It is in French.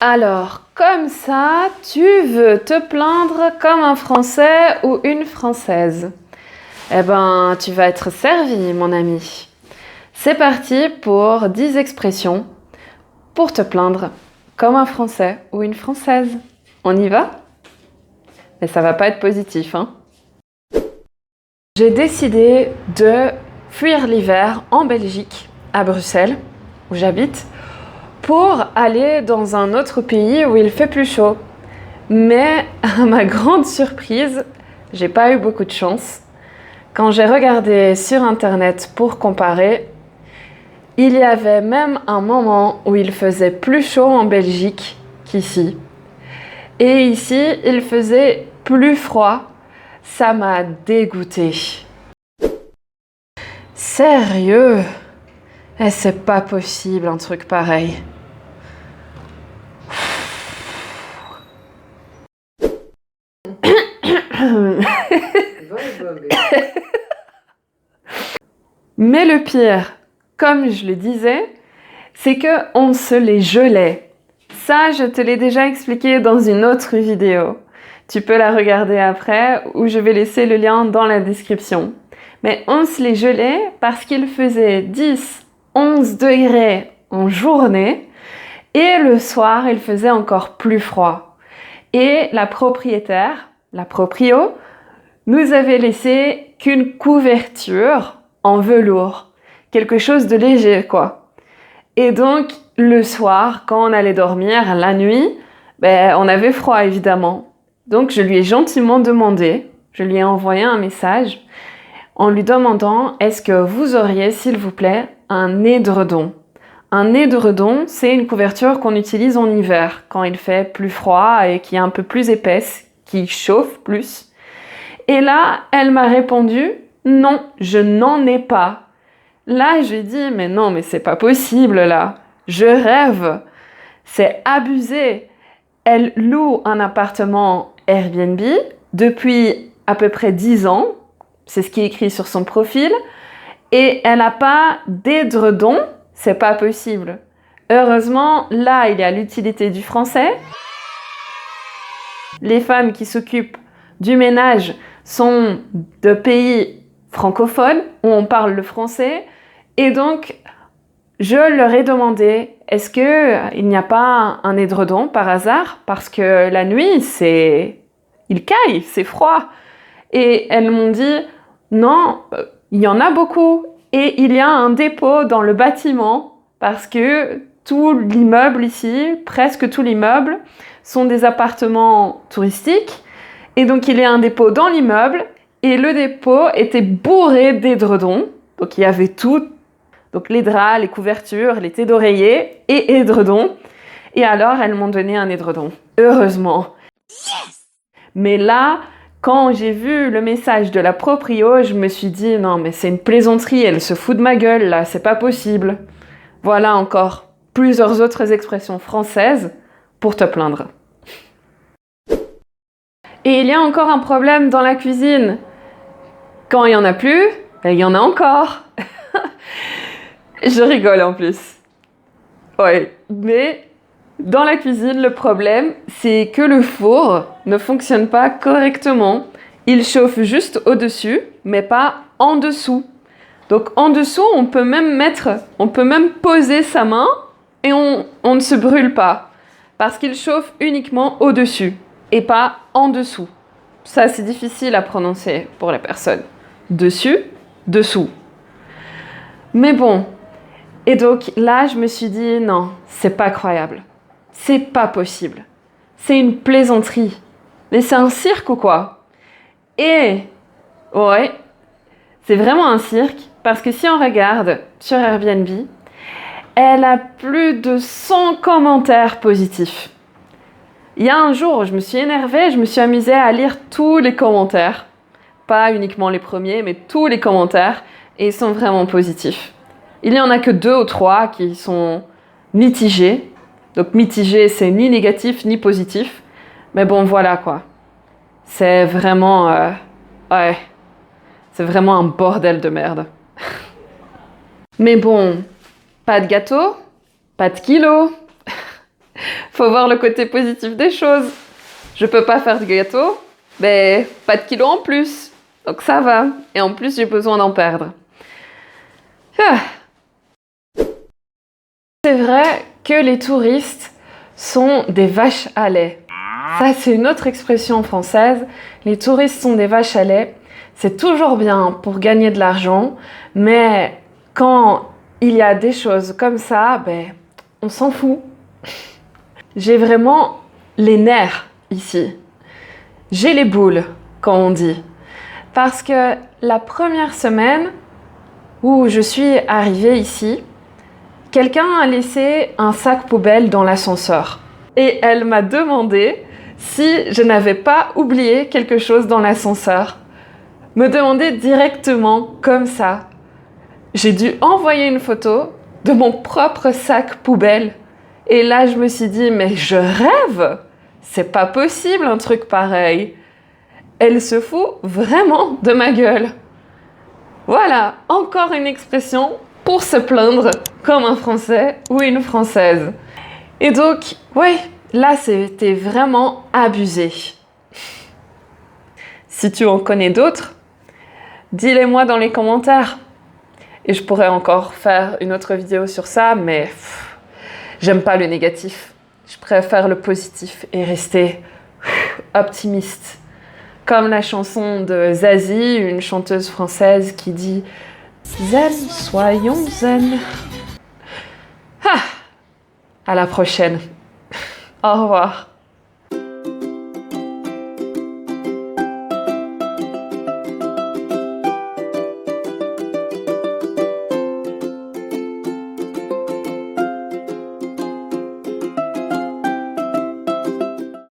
Alors, comme ça, tu veux te plaindre comme un Français ou une Française? Eh ben, tu vas être servi, mon ami. C'est parti pour 10 expressions pour te plaindre comme un Français ou une Française. On y va? Mais ça va pas être positif, hein? J'ai décidé de fuir l'hiver en Belgique, à Bruxelles, où j'habite, pour aller dans un autre pays où il fait plus chaud. Mais à ma grande surprise, j'ai pas eu beaucoup de chance. Quand j'ai regardé sur internet pour comparer, il y avait même un moment où il faisait plus chaud en Belgique qu'ici. Et ici, il faisait plus froid. Ça m'a dégoûtée. Sérieux? Eh, c'est pas possible un truc pareil. Mais le pire, comme je le disais, c'est qu'on se les gelait. Ça, je te l'ai déjà expliqué dans une autre vidéo. Tu peux la regarder après ou je vais laisser le lien dans la description. Mais on se les gelait parce qu'il faisait 10, 11 degrés en journée et le soir, il faisait encore plus froid. Et la propriétaire, la proprio, nous avait laissé qu'une couverture en velours. Quelque chose de léger, quoi. Et donc, le soir, quand on allait dormir, la nuit, on avait froid, évidemment. Donc, je lui ai gentiment demandé, je lui ai envoyé un message en lui demandant « Est-ce que vous auriez, s'il vous plaît, un édredon ?» Un édredon, c'est une couverture qu'on utilise en hiver, quand il fait plus froid et qui est un peu plus épaisse, qui chauffe plus. Et là, elle m'a répondu « Non, je n'en ai pas ». Là, je lui ai dit « Mais non, mais c'est pas possible, là. Je rêve. C'est abusé. » Elle loue un appartement Airbnb depuis à peu près 10 ans. C'est ce qui est écrit sur son profil. Et elle n'a pas d'édredon. C'est pas possible. Heureusement, là, il y a l'utilité du français. Les femmes qui s'occupent du ménage sont de pays francophones où on parle le français. Et donc, je leur ai demandé, est-ce qu'il n'y a pas un édredon par hasard? Parce que la nuit, il caille, c'est froid. Et elles m'ont dit, non, il y en a beaucoup. Et il y a un dépôt dans le bâtiment parce que tout l'immeuble ici, presque tout l'immeuble, sont des appartements touristiques. Et donc, il y a un dépôt dans l'immeuble et le dépôt était bourré d'édredons. Donc, il y avait tout. Donc, les draps, les couvertures, les thés d'oreiller et édredons. Et alors, elles m'ont donné un édredon. Heureusement. Yes! Mais là, quand j'ai vu le message de la proprio, je me suis dit, non, mais c'est une plaisanterie, elle se fout de ma gueule, là, c'est pas possible. Voilà encore plusieurs autres expressions françaises pour te plaindre. Et il y a encore un problème dans la cuisine. Quand il n'y en a plus, il y en a encore. Je rigole en plus. Ouais, mais dans la cuisine, le problème, c'est que le four ne fonctionne pas correctement. Il chauffe juste au-dessus, mais pas en dessous. Donc en dessous, on peut même poser sa main et on ne se brûle pas. Parce qu'il chauffe uniquement au-dessus et pas en dessous. Ça, c'est difficile à prononcer pour les personnes. Dessus, dessous. Mais bon. Et donc là, je me suis dit, non, c'est pas croyable. C'est pas possible. C'est une plaisanterie. Mais c'est un cirque ou quoi? Et, ouais, c'est vraiment un cirque parce que si on regarde sur Airbnb, elle a plus de 100 commentaires positifs. Il y a un jour où je me suis énervée, je me suis amusée à lire tous les commentaires. Pas uniquement les premiers, mais tous les commentaires. Et ils sont vraiment positifs. Il n'y en a que 2 ou 3 qui sont mitigés. Donc mitigé, c'est ni négatif ni positif. Mais bon, voilà quoi. C'est vraiment... ouais. C'est vraiment un bordel de merde. Mais bon, pas de gâteau, pas de kilo. Faut voir le côté positif des choses. Je peux pas faire de gâteau, mais pas de kilos en plus. Donc ça va. Et en plus, j'ai besoin d'en perdre. Ah. C'est vrai que les touristes sont des vaches à lait. Ça, c'est une autre expression française. Les touristes sont des vaches à lait. C'est toujours bien pour gagner de l'argent, mais quand il y a des choses comme ça, on s'en fout. J'ai vraiment les nerfs ici. J'ai les boules, quand on dit. Parce que la première semaine où je suis arrivée ici, quelqu'un a laissé un sac poubelle dans l'ascenseur. Et elle m'a demandé si je n'avais pas oublié quelque chose dans l'ascenseur. Me demander directement, comme ça. J'ai dû envoyer une photo de mon propre sac poubelle. Et là, je me suis dit, mais je rêve! C'est pas possible un truc pareil. Elle se fout vraiment de ma gueule. Voilà, encore une expression pour se plaindre comme un Français ou une Française. Et donc, ouais, là, c'était vraiment abusé. Si tu en connais d'autres, dis-les-moi dans les commentaires. Et je pourrais encore faire une autre vidéo sur ça, mais j'aime pas le négatif. Je préfère le positif et rester optimiste. Comme la chanson de Zazie, une chanteuse française qui dit « Zen, soyons zen ». À la prochaine. Au revoir.